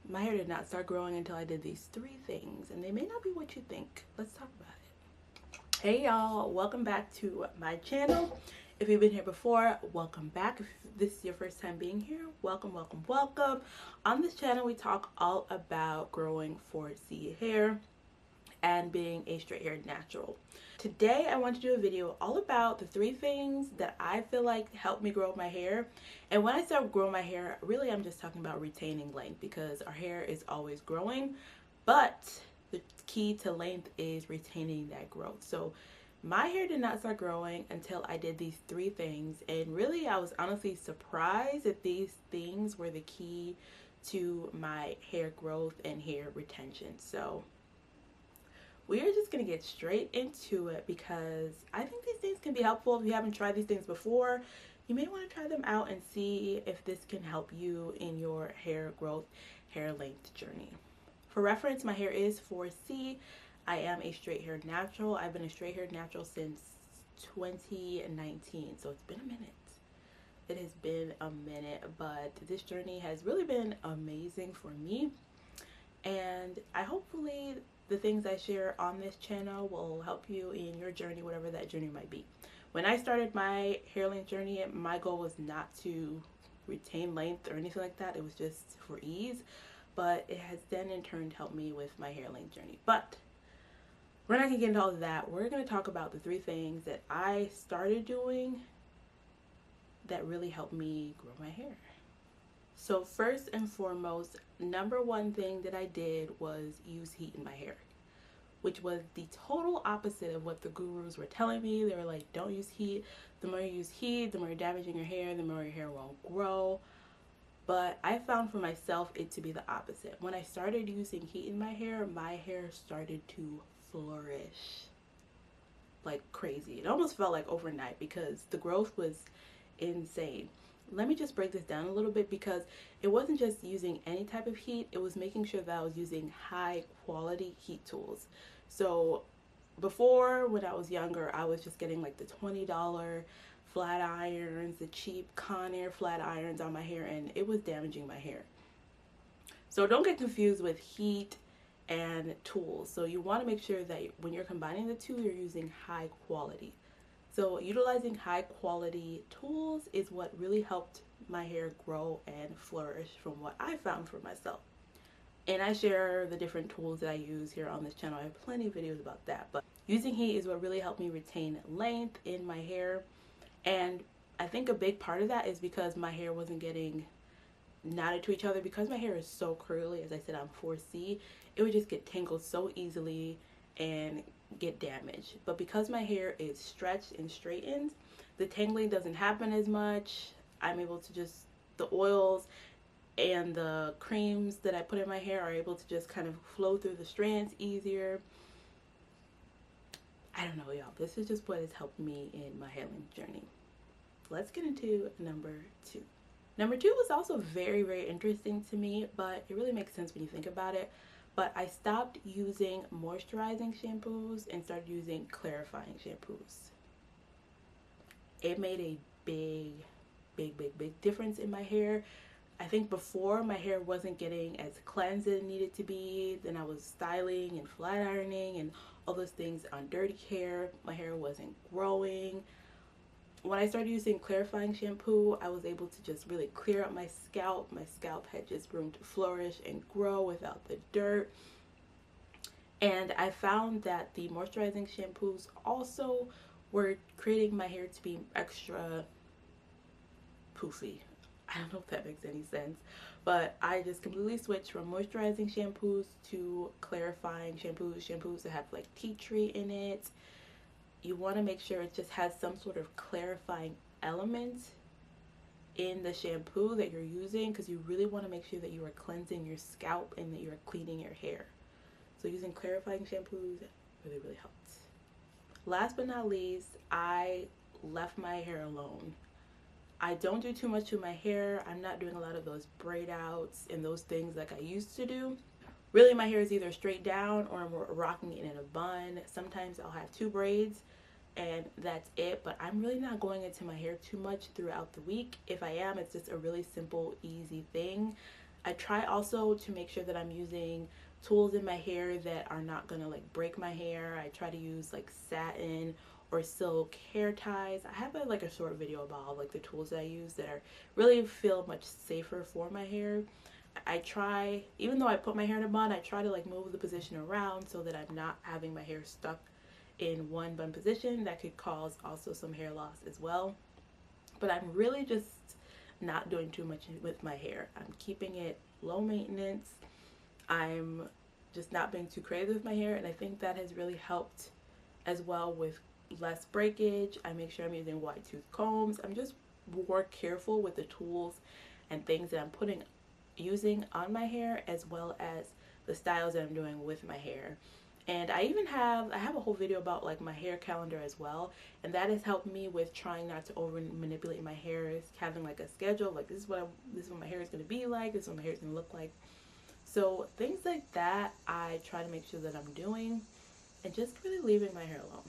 My hair did not start growing until I did these three things, and they may not be what you think. Let's talk about it. Hey y'all, welcome back to my channel. If you've been here before, welcome back. If this is your first time being here, welcome, welcome, welcome. On this channel, we talk all about growing 4C hair and being a straight haired natural. Today I want to do a video all about the three things that I feel like helped me grow my hair. And when I say grow my hair, really I'm just talking about retaining length, because our hair is always growing, but the key to length is retaining that growth. So my hair did not start growing until I did these three things, and really I was honestly surprised that these things were the key to my hair growth and hair retention. So we are just going to get straight into it, because I think these things can be helpful. If you haven't tried these things before, you may want to try them out and see if this can help you in your hair growth, hair length journey. For reference, my hair is 4C. I am a straight hair natural. I've been a straight hair natural since 2019, so it's been a minute. It has been a minute, but this journey has really been amazing for me, and I hopefully the things I share on this channel will help you in your journey, whatever that journey might be. When I started my hair length journey, my goal was not to retain length or anything like that. It was just for ease, but it has then in turn helped me with my hair length journey. But we're not gonna get into all of that. We're gonna talk about the three things that I started doing that really helped me grow my hair. So first and foremost, number one thing that I did was use heat in my hair, which was the total opposite of what the gurus were telling me. They were like, don't use heat. The more you use heat, the more you're damaging your hair, the more your hair won't grow. But I found for myself it to be the opposite. When I started using heat in my hair started to flourish like crazy. It almost felt like overnight because the growth was insane. Let me just break this down a little bit, because it wasn't just using any type of heat, it was making sure that I was using high quality heat tools. So before, when I was younger, I was just getting like the $20 flat irons, the cheap Conair flat irons on my hair, and it was damaging my hair. So don't get confused with heat and tools. So you want to make sure that when you're combining the two, you're using high quality. So utilizing high quality tools is what really helped my hair grow and flourish, from what I found for myself. And I share the different tools that I use here on this channel. I have plenty of videos about that. But using heat is what really helped me retain length in my hair. And I think a big part of that is because my hair wasn't getting knotted to each other. Because my hair is so curly, as I said, I'm 4C, it would just get tangled so easily and get damaged. But because my hair is stretched and straightened, the tangling doesn't happen as much. I'm able to just, the oils and the creams that I put in my hair are able to just kind of flow through the strands easier. I don't know, y'all. This is just what has helped me in my hair length journey. Let's get into number two. Number two was also very, very interesting to me, but it really makes sense when you think about it. But I stopped using moisturizing shampoos and started using clarifying shampoos. It made a big difference in my hair. I think before, my hair wasn't getting as cleansed as it needed to be. Then I was styling and flat ironing and all those things on dirty hair. My hair wasn't growing. When I started using clarifying shampoo, I was able to just really clear up my scalp. My scalp had just room to flourish and grow without the dirt. And I found that the moisturizing shampoos also were creating my hair to be extra poofy. I don't know if that makes any sense, but I just completely switched from moisturizing shampoos to clarifying shampoos that have like tea tree in it. You want to make sure it just has some sort of clarifying element in the shampoo that you're using, because you really want to make sure that you are cleansing your scalp and that you're cleaning your hair. So using clarifying shampoos really helped. Last but not least, I left my hair alone. I don't do too much to my hair. I'm not doing a lot of those braid outs and those things like I used to do. Really, my hair is either straight down or I'm rocking it in a bun. Sometimes I'll have two braids and that's it, but I'm really not going into my hair too much throughout the week. If I am, it's just a really simple, easy thing. I try also to make sure that I'm using tools in my hair that are not gonna like break my hair. I try to use like satin or silk hair ties. I have like a short video about like the tools that I use that are really feel much safer for my hair. I try, even though I put my hair in a bun, I try to like move the position around so that I'm not having my hair stuck in one bun position. That could cause also some hair loss as well. But I'm really just not doing too much with my hair. I'm keeping it low maintenance. I'm just not being too crazy with my hair, and I think that has really helped as well with less breakage. I make sure I'm using wide tooth combs. I'm just more careful with the tools and things that I'm using on my hair, as well as the styles that I'm doing with my hair. And I have a whole video about like my hair calendar as well, and that has helped me with trying not to over manipulate my hair. Is having like a schedule, like this is what my hair is going to be like, this is what my hair is going to look like. So things like that I try to make sure that I'm doing, and just really leaving my hair alone.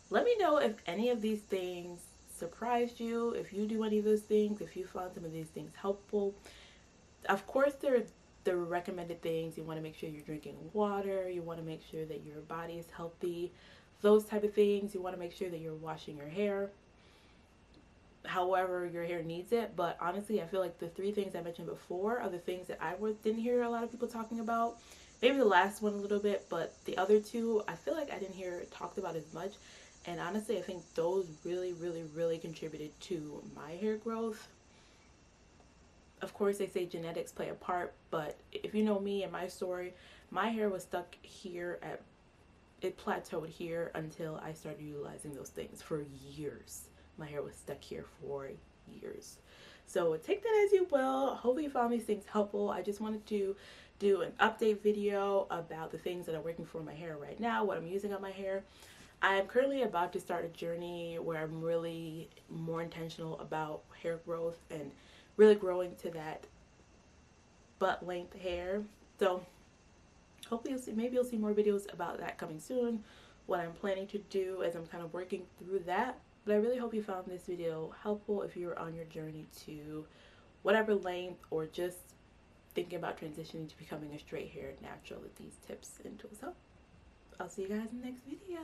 Let me know if any of these things surprised you, if you do any of those things, if you found some of these things helpful. Of course, there are the recommended things. You want to make sure you're drinking water. You want to make sure that your body is healthy. Those type of things. You want to make sure that you're washing your hair however your hair needs it. But honestly, I feel like the three things I mentioned before are the things that didn't hear a lot of people talking about. Maybe the last one a little bit, but the other two, I feel like I didn't hear it talked about as much. And honestly, I think those really, really, really contributed to my hair growth. Of course, they say genetics play a part, but if you know me and my story, my hair was stuck here it plateaued here until I started utilizing those things for years. My hair was stuck here for years. So take that as you will. Hopefully you found these things helpful. I just wanted to do an update video about the things that are working for my hair right now, what I'm using on my hair. I'm currently about to start a journey where I'm really more intentional about hair growth and really growing to that butt length hair. So hopefully maybe you'll see more videos about that coming soon, what I'm planning to do as I'm kind of working through that. But I really hope you found this video helpful if you're on your journey to whatever length, or just thinking about transitioning to becoming a straight haired natural with these tips and tools help. I'll see you guys in the next video.